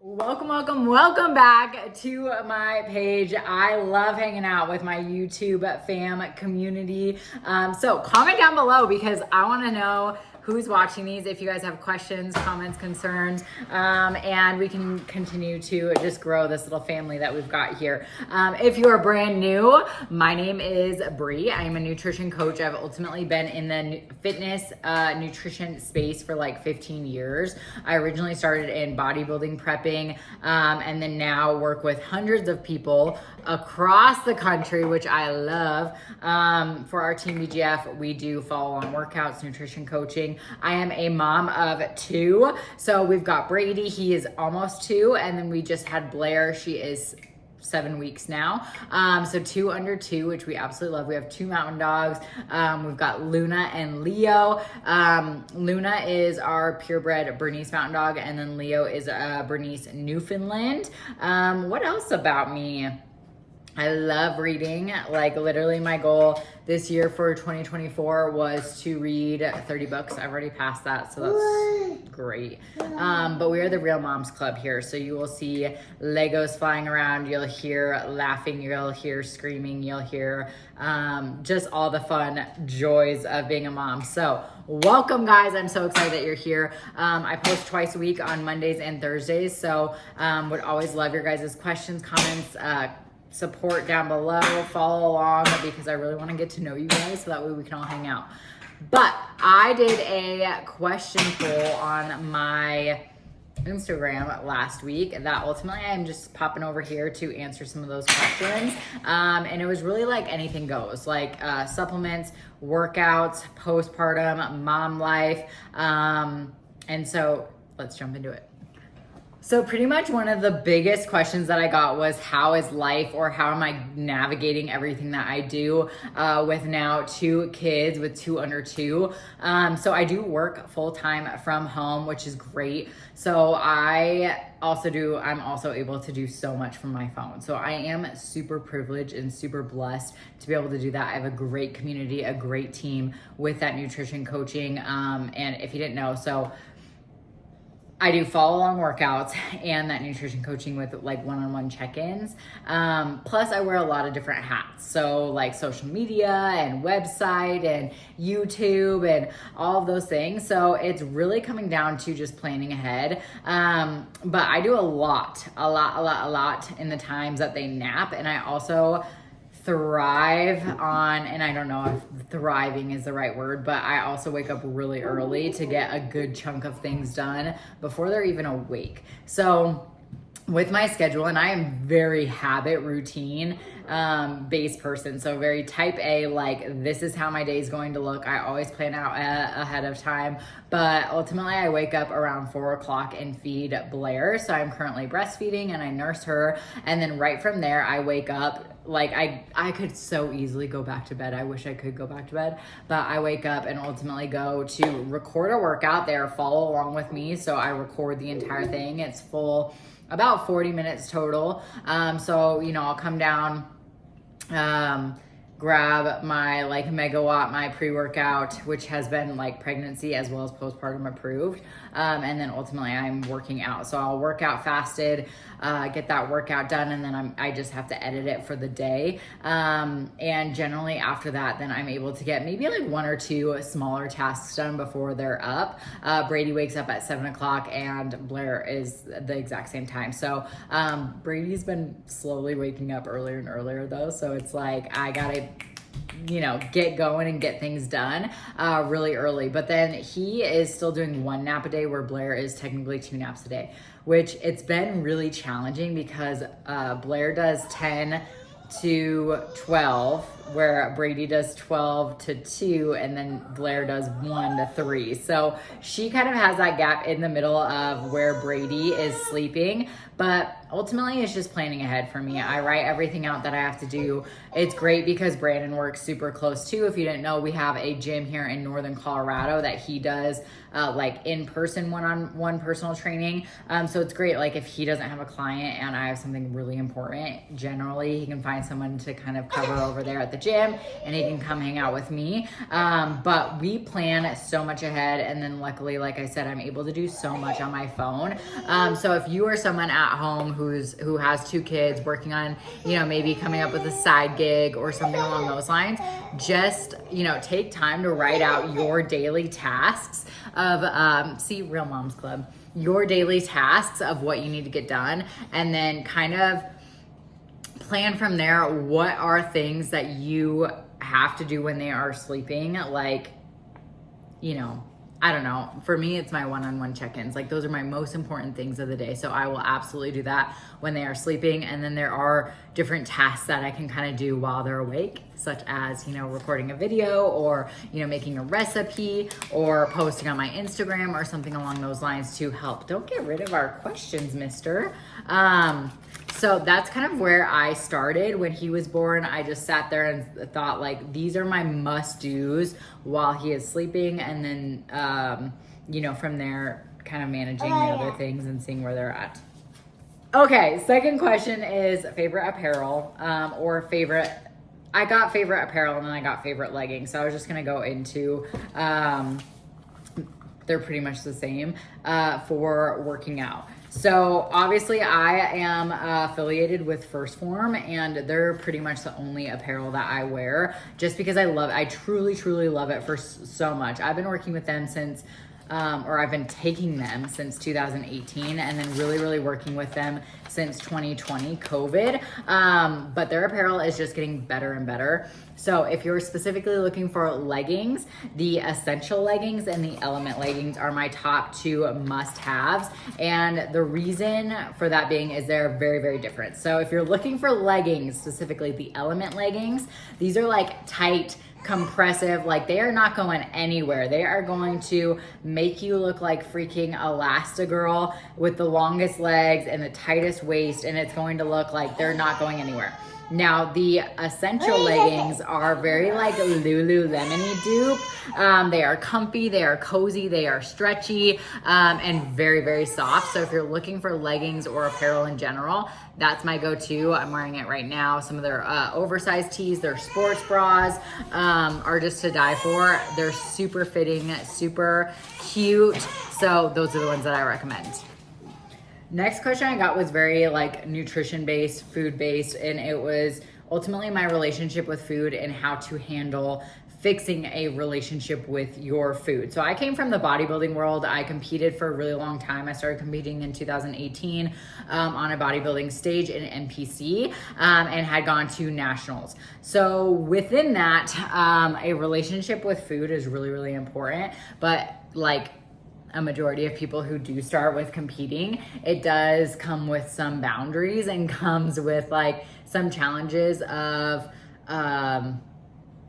Welcome back to my page. I love hanging out with my YouTube fam community. So comment down below because I want to know who's watching these, if you guys have questions, comments, concerns, and we can continue to just grow this little family that we've got here. If you are brand new, my name is Bree. I am a nutrition coach. I've ultimately been in the fitness nutrition space for like 15 years. I originally started in bodybuilding prepping, and then now work with hundreds of people across the country, which I love. For our team BGF, we do follow-on workouts, nutrition coaching. I am a mom of two. So we've got Brady, he is almost 2. And then we just had Blair, she is 7 weeks now. So 2 under 2, which we absolutely love. We have 2 mountain dogs. We've got Luna and Leo. Luna is our purebred Bernese mountain dog. And then Leo is a Bernese Newfoundland. What else about me? I love reading. Like literally my goal this year for 2024 was to read 30 books. I've already passed that, so that's great. But we are the Real Moms Club here. So you will see Legos flying around. You'll hear laughing. You'll hear screaming. You'll hear just all the fun joys of being a mom. So welcome guys. I'm so excited that you're here. I post twice a week on Mondays and Thursdays. So would always love your guys' questions, comments, support down below, follow along because I really want to get to know you guys so that way we can all hang out. But I did a question poll on my Instagram last week that ultimately I'm just popping over here to answer some of those questions. And it was really like anything goes, like supplements, workouts, postpartum, mom life. And so let's jump into it. So pretty much one of the biggest questions that I got was how is life, or how am I navigating everything that I do with now 2 kids with 2 under 2. So I do work full time from home, which is great. So I'm also able to do so much from my phone. So I am super privileged and super blessed to be able to do that. I have a great community, a great team with that nutrition coaching. And if you didn't know, so I do follow-along workouts and that nutrition coaching with like one-on-one check-ins. Plus I wear a lot of different hats. So like social media and website and YouTube and all of those things. So it's really coming down to just planning ahead. But I do a lot in the times that they nap. And I also thrive on, and I don't know if thriving is the right word, but I also wake up really early to get a good chunk of things done before they're even awake. So with my schedule, and I am very habit routine based person, so very type A, like this is how my day is going to look. I always plan out ahead of time, but ultimately I wake up around 4 o'clock and feed Blair. So I'm currently breastfeeding and I nurse her, and then right from there I wake up. Like I could so easily go back to bed. I wish I could go back to bed, but I wake up and ultimately go to record a workout there, follow along with me. So I record the entire thing. It's full, about 40 minutes total. So, you know, I'll come down, grab my like megawatt, my pre-workout, which has been like pregnancy as well as postpartum approved. And then ultimately I'm working out. So I'll work out fasted, get that workout done, and then I just have to edit it for the day. And generally after that, then I'm able to get maybe like 1 or 2 smaller tasks done before they're up. Brady wakes up at 7 o'clock and Blair is the exact same time. So Brady's been slowly waking up earlier and earlier though. So it's like, I gotta, you know, get going and get things done really early. But then he is still doing 1 nap a day, where Blair is technically 2 naps a day, which it's been really challenging because Blair does 10 to 12, where Brady does 12 to 2, and then Blair does 1 to 3. So she kind of has that gap in the middle of where Brady is sleeping. But ultimately, it's just planning ahead for me. I write everything out that I have to do. It's great because Brandon works super close too. If you didn't know, we have a gym here in Northern Colorado that he does like in-person one-on-one personal training. So it's great. Like if he doesn't have a client and I have something really important, generally he can find someone to kind of cover over there at the gym and he can come hang out with me. But we plan so much ahead. And then luckily, like I said, I'm able to do so much on my phone. So if you are someone at home who has 2 kids working on, maybe coming up with a side gig or something along those lines, just, take time to write out your daily tasks of, Real Moms Club, your daily tasks of what you need to get done, and then kind of plan from there. What are things that you have to do when they are sleeping? Like, I don't know. For me, it's my one-on-one check-ins. Like, those are my most important things of the day. So I will absolutely do that when they are sleeping. And then there are different tasks that I can kind of do while they're awake, such as, recording a video or, making a recipe or posting on my Instagram or something along those lines to help. Don't get rid of our questions, mister. So that's kind of where I started when he was born. I just sat there and thought, like, these are my must-dos while he is sleeping. And then, from there, kind of managing the other things and seeing where they're at. Okay, second question is favorite apparel or favorite. I got favorite apparel and then I got favorite leggings. So I was just going to go into, they're pretty much the same for working out. So obviously I am affiliated with First Form, and they're pretty much the only apparel that I wear just because I truly, truly love it for so much. I've been working with them since, I've been taking them since 2018, and then really, really working with them since 2020 COVID. But their apparel is just getting better and better. So if you're specifically looking for leggings, the Essential leggings and the Element leggings are my top 2 must-haves. And the reason for that being is they're very, very different. So if you're looking for leggings, specifically the Element leggings, these are like tight, compressive, like they are not going anywhere. They are going to make you look like freaking Elastigirl with the longest legs and the tightest waist, and it's going to look like they're not going anywhere. Now, the Essential leggings are very like Lululemon-y dupe. They are comfy, they are cozy, they are stretchy, and very, very soft. So if you're looking for leggings or apparel in general, that's my go-to. I'm wearing it right now. Some of their oversized tees, their sports bras are just to die for. They're super fitting, super cute. So those are the ones that I recommend. Next question I got was very like nutrition-based, food-based, and it was ultimately my relationship with food and how to handle fixing a relationship with your food. So I came from the bodybuilding world. I competed for a really long time. I started competing in 2018 on a bodybuilding stage in NPC and had gone to nationals. So within that, a relationship with food is really, really important. But like a majority of people who do start with competing, it does come with some boundaries and comes with like some challenges of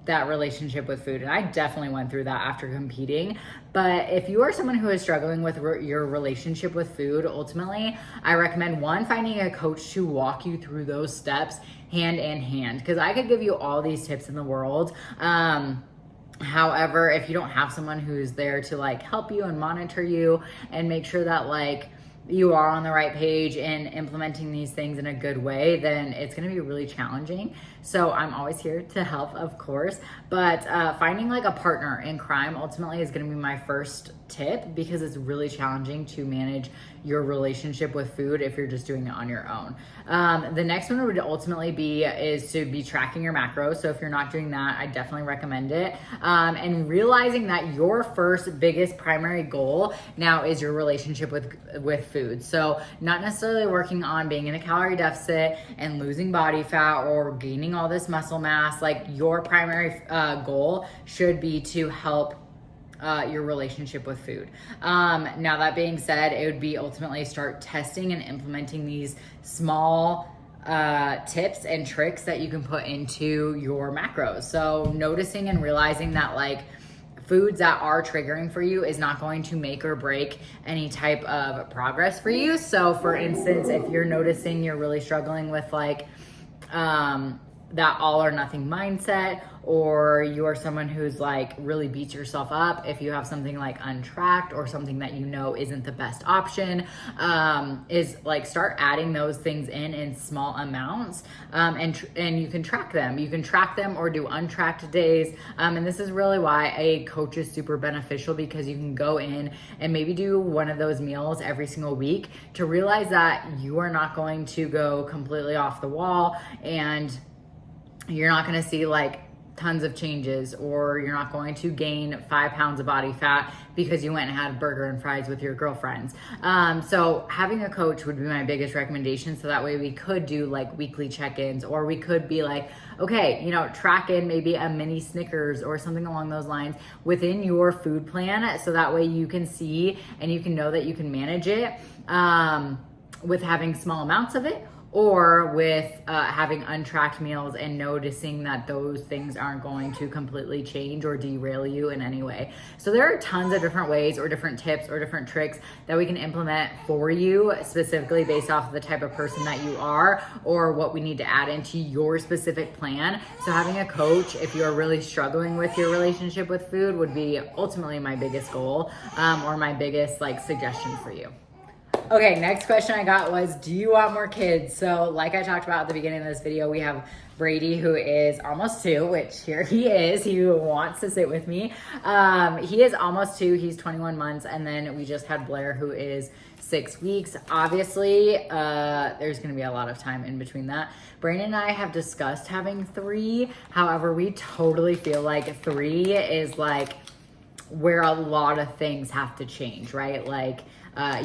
that relationship with food. And I definitely went through that after competing. But if you are someone who is struggling with your relationship with food, ultimately, I recommend finding a coach to walk you through those steps hand in hand. Because I could give you all these tips in the world. However, if you don't have someone who's there to like help you and monitor you and make sure that like you are on the right page and implementing these things in a good way, then it's going to be really challenging. So I'm always here to help, of course, but finding like a partner in crime ultimately is going to be my first tip, because it's really challenging to manage your relationship with food if you're just doing it on your own. The next one would ultimately is to be tracking your macros. So if you're not doing that, I definitely recommend it. And realizing that your first biggest primary goal now is your relationship with food. So not necessarily working on being in a calorie deficit and losing body fat or gaining all this muscle mass. Like your primary goal should be to help your relationship with food. Now that being said, it would be ultimately start testing and implementing these small tips and tricks that you can put into your macros. So noticing and realizing that like foods that are triggering for you is not going to make or break any type of progress for you. So for instance, if you're noticing you're really struggling with like that all or nothing mindset, or you're someone who's like really beats yourself up if you have something like untracked or something that you know isn't the best option, is like start adding those things in small amounts, and you can track them. You can track them or do untracked days, and this is really why a coach is super beneficial, because you can go in and maybe do one of those meals every single week to realize that you are not going to go completely off the wall, and you're not going to see like tons of changes, or you're not going to gain 5 pounds of body fat because you went and had a burger and fries with your girlfriends. So having a coach would be my biggest recommendation. So that way we could do like weekly check-ins, or we could be like, okay, you know, track in maybe a mini Snickers or something along those lines within your food plan. So that way you can see and you can know that you can manage it with having small amounts of it, or with having untracked meals and noticing that those things aren't going to completely change or derail you in any way. So there are tons of different ways or different tips or different tricks that we can implement for you, specifically based off of the type of person that you are or what we need to add into your specific plan. So having a coach, if you're really struggling with your relationship with food, would be ultimately my biggest goal, or my biggest like suggestion for you. Okay, next question I got was, do you want more kids? So like I talked about at the beginning of this video, we have Brady, who is almost 2, which here he is. He wants to sit with me. He is almost 2. He's 21 months. And then we just had Blair, who is 6 weeks. Obviously, there's going to be a lot of time in between that. Brandon and I have discussed having 3. However, we totally feel like 3 is like where a lot of things have to change, right? Like,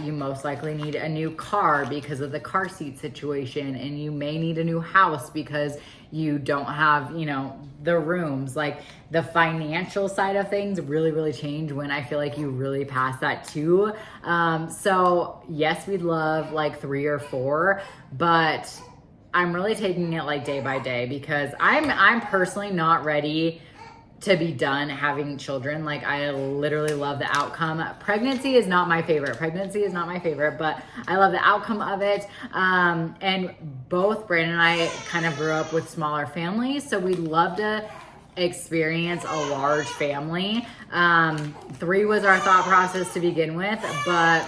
you most likely need a new car because of the car seat situation, and you may need a new house because you don't have, you know, the rooms. Like the financial side of things really change when I feel like you really pass that 2. So yes, we'd love like 3 or 4, but I'm really taking it like day by day, because I'm personally not ready to be done having children. Like I literally love the outcome. Pregnancy is not my favorite, but I love the outcome of it. And both Brandon and I kind of grew up with smaller families, so we'd love to experience a large family. 3 was our thought process to begin with, but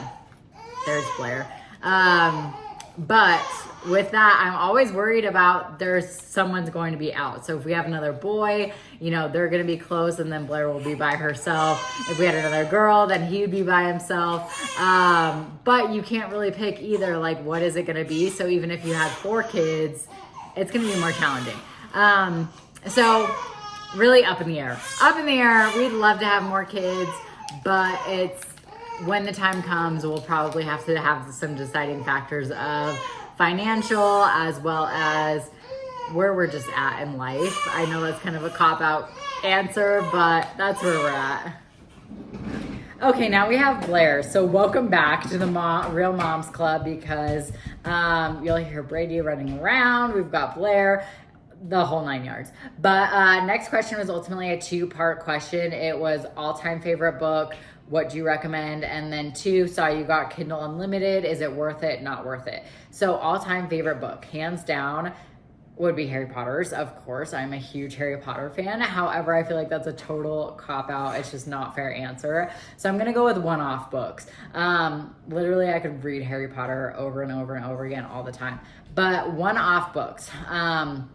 there's Blair. But with that, I'm always worried about someone's going to be out. So if we have another boy, you know, they're going to be close, and then Blair will be by herself. If we had another girl, then he would be by himself. But you can't really pick either, like, what is it going to be? So even if you had 4 kids, it's going to be more challenging. So really up in the air. We'd love to have more kids, but it's, when the time comes, we'll probably have to have some deciding factors of financial, as well as where we're just at in life. I know that's kind of a cop-out answer, but that's where we're at. Okay, now we have Blair. So welcome back to the Real Moms Club, because you'll hear Brady running around. We've got Blair, the whole 9 yards. But next question was ultimately a 2-part question. It was all-time favorite book, what do you recommend? And then 2, saw you got Kindle Unlimited. Is it worth it? Not worth it? So all-time favorite book, hands down, would be Harry Potter's. Of course, I'm a huge Harry Potter fan. However, I feel like that's a total cop-out. It's just not fair answer. So I'm gonna go with one-off books. Literally, I could read Harry Potter over and over and over again all the time. But one-off books. I'm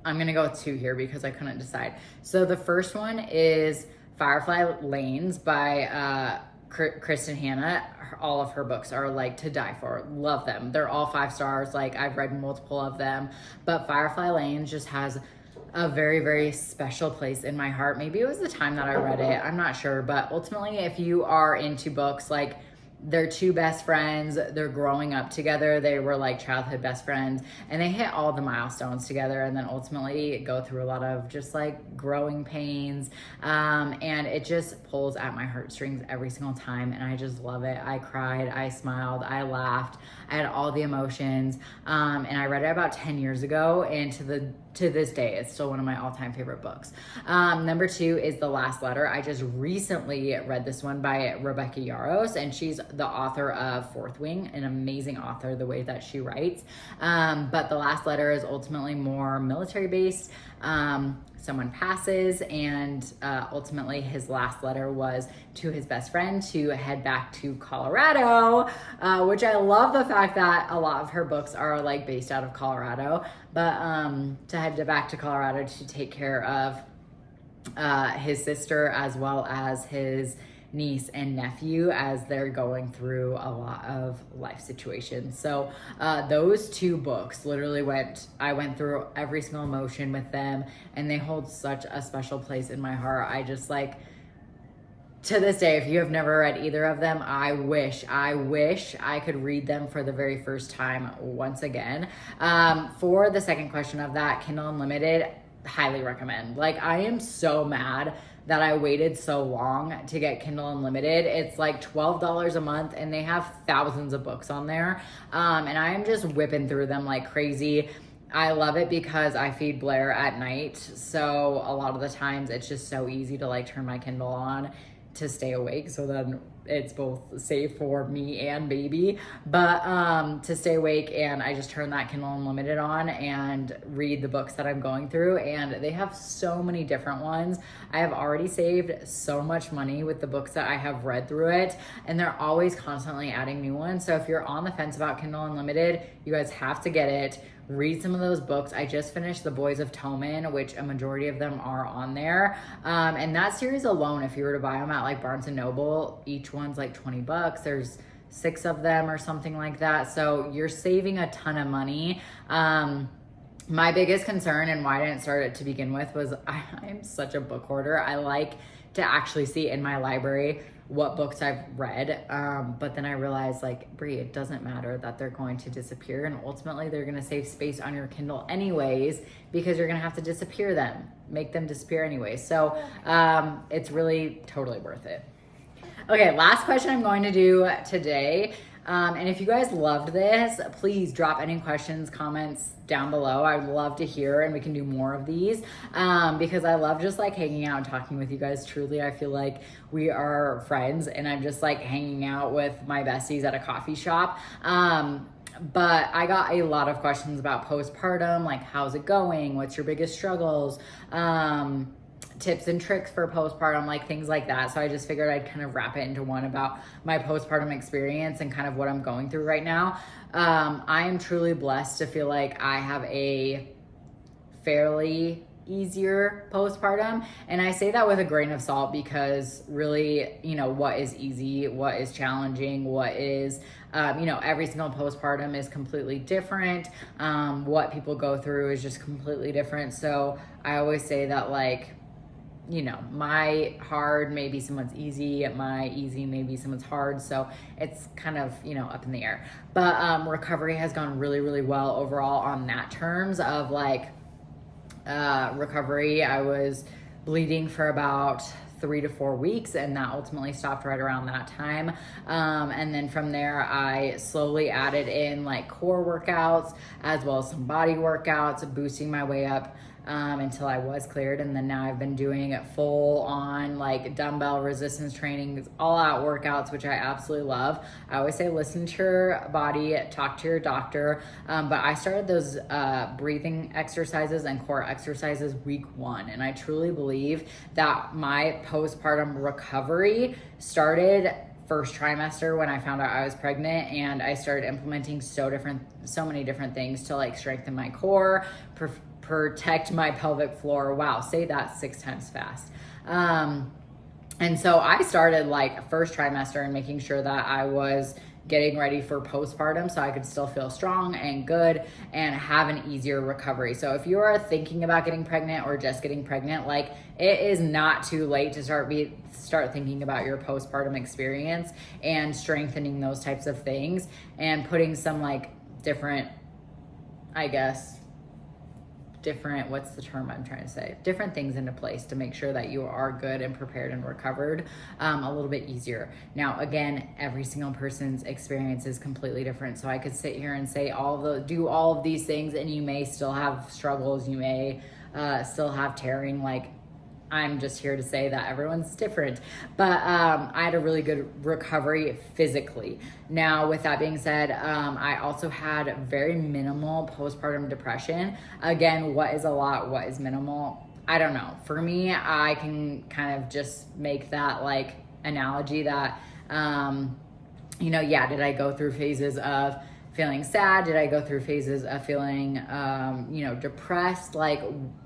gonna go with 2 here because I couldn't decide. So the first one is Firefly Lanes by Kristen Hanna. All of her books are like to die for. Love them. They're all 5 stars. Like I've read multiple of them, but Firefly Lanes just has a very special place in my heart. Maybe it was the time that I read it. I'm not sure, but ultimately, if you are into books, like they're 2 best friends, they're growing up together, they were like childhood best friends, and they hit all the milestones together, and then ultimately go through a lot of just like growing pains, and it just pulls at my heartstrings every single time, and I just love it. I cried, I smiled, I laughed, I had all the emotions, and I read it about 10 years ago, and to to this day, it's still one of my all-time favorite books. Number 2 is The Last Letter. I just recently read this one by Rebecca Yarros, and she's the author of Fourth Wing, an amazing author, the way that she writes. But The Last Letter is ultimately more military-based. Someone passes, and ultimately his last letter was to his best friend to head back to Colorado, which I love the fact that a lot of her books are like based out of Colorado, but to head back to Colorado to take care of his sister as well as his niece and nephew as they're going through a lot of life situations. So those 2 books literally I went through every single emotion with them, and they hold such a special place in my heart. I just like, to this day, if you have never read either of them, I wish I could read them for the very first time once again. For the second question of that, Kindle Unlimited, highly recommend. Like, I am so mad that I waited so long to get Kindle Unlimited. It's like $12 a month, and they have thousands of books on there. And I am just whipping through them like crazy. I love it because I feed Blair at night. So a lot of the times it's just so easy to like turn my Kindle on to stay awake, so then it's both safe for me and baby, but to stay awake, and I just turn that Kindle Unlimited on and read the books that I'm going through, and they have so many different ones. I have already saved so much money with the books that I have read through it, and they're always constantly adding new ones. So if you're on the fence about Kindle Unlimited, you guys have to get it. Read some of those books. I just finished The Boys of Toman, which a majority of them are on there. And that series alone, if you were to buy them at like Barnes & Noble, each one's like $20. There's 6 of them or something like that. So you're saving a ton of money. My biggest concern and why I didn't start it to begin with was I'm such a book hoarder. I like to actually see in my library what books I've read. But then I realized, like, Brie, it doesn't matter that they're going to disappear, and ultimately they're going to save space on your Kindle anyways, because you're going to have to make them disappear anyways. So it's really totally worth it. Okay, last question I'm going to do today. And if you guys loved this, please drop any questions, comments down below. I would love to hear, and we can do more of these because I love just like hanging out and talking with you guys. Truly, I feel like we are friends, and I'm just like hanging out with my besties at a coffee shop. But I got a lot of questions about postpartum, like how's it going? What's your biggest struggles? Tips and tricks for postpartum, like things like that. So I just figured I'd kind of wrap it into one about my postpartum experience and kind of what I'm going through right now. I am truly blessed to feel like I have a fairly easier postpartum, and I say that with a grain of salt because really, what is easy, what is challenging, what is every single postpartum is completely different. What people go through is just completely different. So I always say that, like, my hard may be someone's easy, my easy may be someone's hard. So it's kind of, up in the air. But recovery has gone really, really well overall on that terms of like recovery. I was bleeding for about 3 to 4 weeks, and that ultimately stopped right around that time. And then from there, I slowly added in like core workouts as well as some body workouts, boosting my way up until I was cleared. And then now I've been doing full on like dumbbell resistance training, all out workouts, which I absolutely love. I always say, listen to your body, talk to your doctor. But I started those breathing exercises and core exercises week 1. And I truly believe that my postpartum recovery started first trimester when I found out I was pregnant, and I started implementing so many different things to like strengthen my core, protect my pelvic floor. Wow, say that 6 times fast. And so I started like first trimester and making sure that I was getting ready for postpartum so I could still feel strong and good and have an easier recovery. So if you are thinking about getting pregnant or just getting pregnant, like, it is not too late to start thinking about your postpartum experience and strengthening those types of things and putting some like different, I guess, different, what's the term I'm trying to say? Different things into place to make sure that you are good and prepared and recovered a little bit easier. Now, again, every single person's experience is completely different. So I could sit here and say do all of these things, and you may still have struggles. You may still have tearing. Like, I'm just here to say that everyone's different, but I had a really good recovery physically. Now, with that being said, I also had very minimal postpartum depression. Again, what is a lot? What is minimal? I don't know. For me, I can kind of just make that like analogy that, did I go through phases of feeling sad? Did I go through phases of feeling, depressed? Like,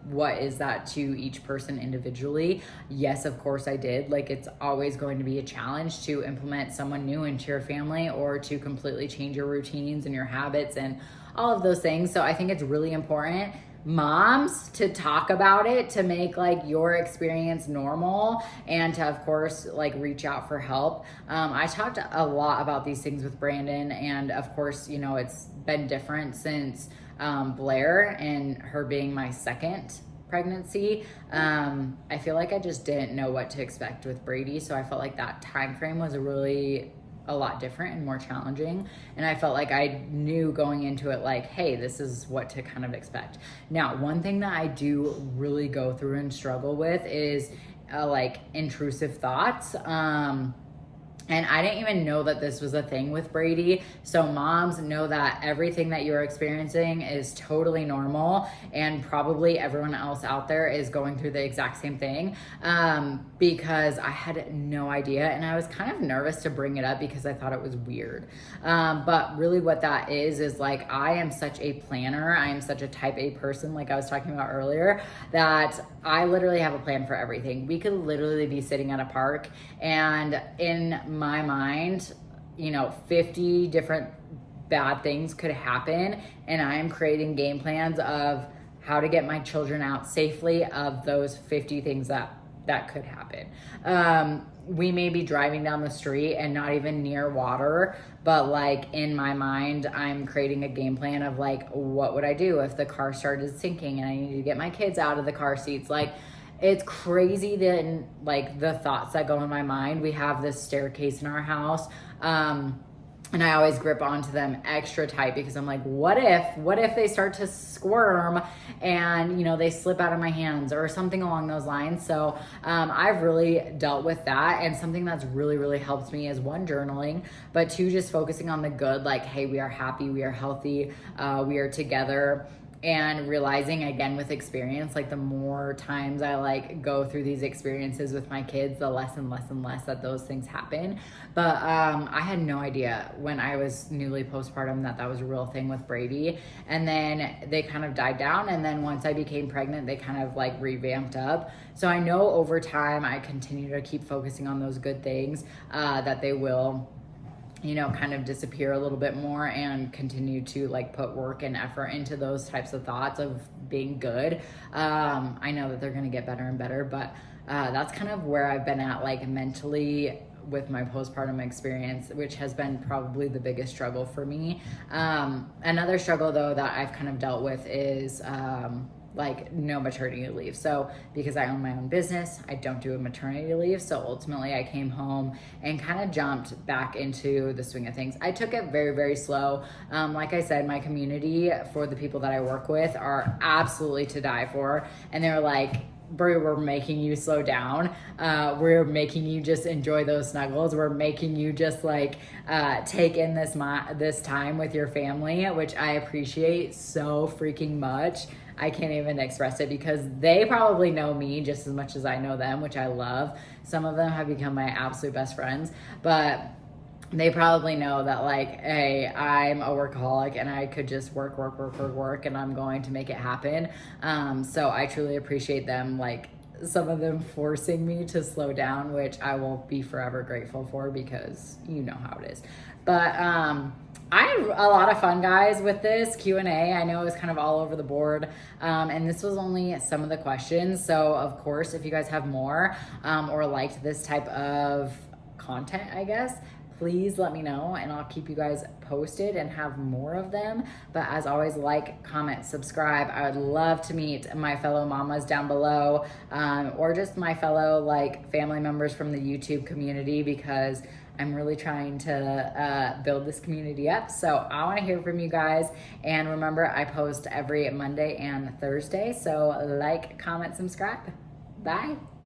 what is that to each person individually? Yes, of course I did. Like, it's always going to be a challenge to implement someone new into your family or to completely change your routines and your habits and all of those things. So I think it's really important, moms, to talk about it, to make like your experience normal, and to, of course, like reach out for help. I talked a lot about these things with Brandon, and of course, it's been different since Blair and her being my second pregnancy. I feel like I just didn't know what to expect with Brady, so I felt like that time frame was a lot different and more challenging. And I felt like I knew going into it, like, hey, this is what to kind of expect. Now, one thing that I do really go through and struggle with is like intrusive thoughts. And I didn't even know that this was a thing with Brady. So moms, know that everything that you're experiencing is totally normal, and probably everyone else out there is going through the exact same thing, because I had no idea, and I was kind of nervous to bring it up because I thought it was weird. But really what that is like, I am such a planner. I am such a type A person, like I was talking about earlier, that I literally have a plan for everything. We could literally be sitting at a park, and in my mind, 50 different bad things could happen, and I am creating game plans of how to get my children out safely of those 50 things that could happen. We may be driving down the street and not even near water, but like in my mind, I'm creating a game plan of like, what would I do if the car started sinking and I need to get my kids out of the car seats? Like, it's crazy that like the thoughts that go in my mind. We have this staircase in our house, and I always grip onto them extra tight because I'm like, what if they start to squirm and, they slip out of my hands or something along those lines. So I've really dealt with that. And something that's really, really helped me is, one, journaling, but two, just focusing on the good. Like, hey, we are happy, we are healthy, we are together. And realizing, again, with experience, like the more times I like go through these experiences with my kids, the less and less and less that those things happen. But I had no idea when I was newly postpartum that was a real thing with Brady. And then they kind of died down. And then once I became pregnant, they kind of like revamped up. So I know over time, I continue to keep focusing on those good things, that they will kind of disappear a little bit more, and continue to like put work and effort into those types of thoughts of being good. I know that they're going to get better and better, but that's kind of where I've been at, like mentally, with my postpartum experience, which has been probably the biggest struggle for me. Another struggle though that I've kind of dealt with is like no maternity leave. So because I own my own business, I don't do a maternity leave. So ultimately I came home and kind of jumped back into the swing of things. I took it very, very slow. Like I said, my community, for the people that I work with, are absolutely to die for. And they were like, Brie, we're making you slow down. We're making you just enjoy those snuggles. We're making you just like take in this time with your family, which I appreciate so freaking much. I can't even express it, because they probably know me just as much as I know them, which I love. Some of them have become my absolute best friends, but they probably know that like, hey, I'm a workaholic and I could just work, and I'm going to make it happen. So I truly appreciate them, like some of them forcing me to slow down, which I will be forever grateful for, because you know how it is. But I had a lot of fun, guys, with this Q&A. I know it was kind of all over the board, and this was only some of the questions. So of course, if you guys have more or liked this type of content, I guess, please let me know and I'll keep you guys posted and have more of them. But as always, like, comment, subscribe. I would love to meet my fellow mamas down below, or just my fellow like family members from the YouTube community, because I'm really trying to build this community up. So I want to hear from you guys. And remember, I post every Monday and Thursday. So like, comment, subscribe. Bye.